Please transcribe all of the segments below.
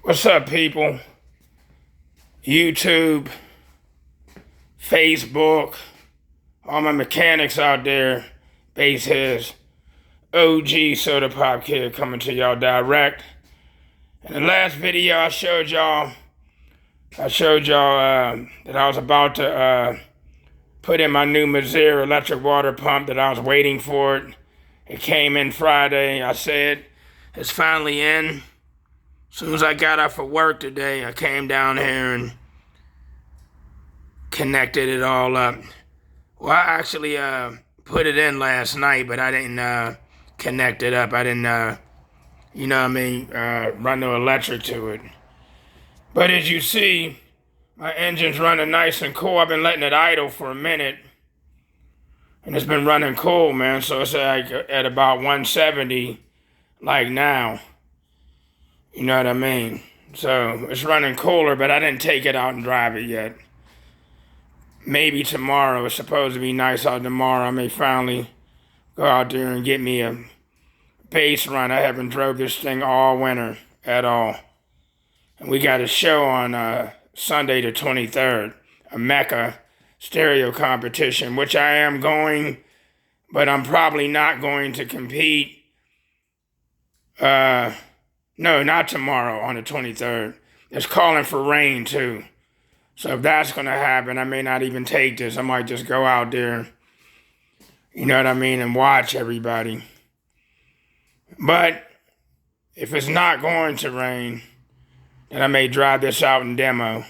What's up, people? YouTube, Facebook, all my mechanics out there, base heads, OG Soda Pop Kid coming to y'all direct. In the last video, I showed y'all that I was about to put in my new Meziere Electric Water Pump, that I was waiting for it. It came in Friday. I said it's finally in. As soon as I got up for work today, I came down here and connected it all up. Well, I actually put it in last night, but I didn't connect it up. I didn't, run no electric to it. But as you see, my engine's running nice and cool. I've been letting it idle for a minute, and it's been running cool, man. So it's like at about 170, like now. You know what I mean? So it's running cooler, but I didn't take it out and drive it yet. Maybe tomorrow. It's supposed to be nice out tomorrow. I may finally go out there and get me a base run. I haven't drove this thing all winter at all. And we got a show on Sunday the 23rd, a Mecca stereo competition, which I am going, but I'm probably not going to compete. No, not tomorrow on the 23rd. It's calling for rain too. So if that's going to happen, I may not even take this. I might just go out there, you know what I mean, and watch everybody. But if it's not going to rain, then I may drive this out and demo.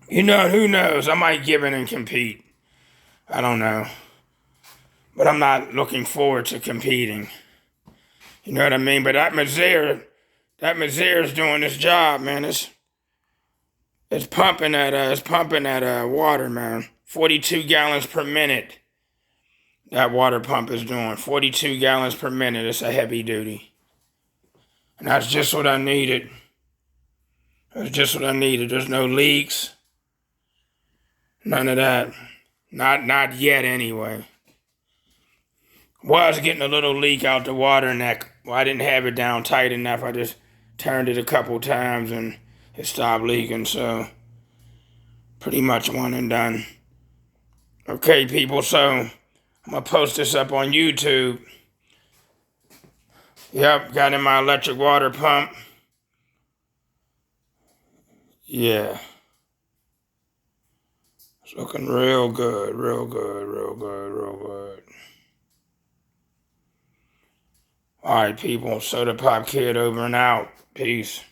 You know, who knows? I might give in and compete. I don't know. But I'm not looking forward to competing. You know what I mean? But that Meziere's doing this job, man. It's pumping that water, man. 42 gallons per minute. That water pump is doing 42 gallons per minute. It's a heavy duty. And that's just what I needed. That's just what I needed. There's no leaks. None of that. Not yet anyway. Was getting a little leak out the water neck. Well, I didn't have it down tight enough. I just turned it a couple times and it stopped leaking. So pretty much one and done. Okay, people. So I'm going to post this up on YouTube. Yep, got in my electric water pump. Yeah. It's looking real good, real good, real good, real good. All right, people. Soda Pop Kid over and out. Peace.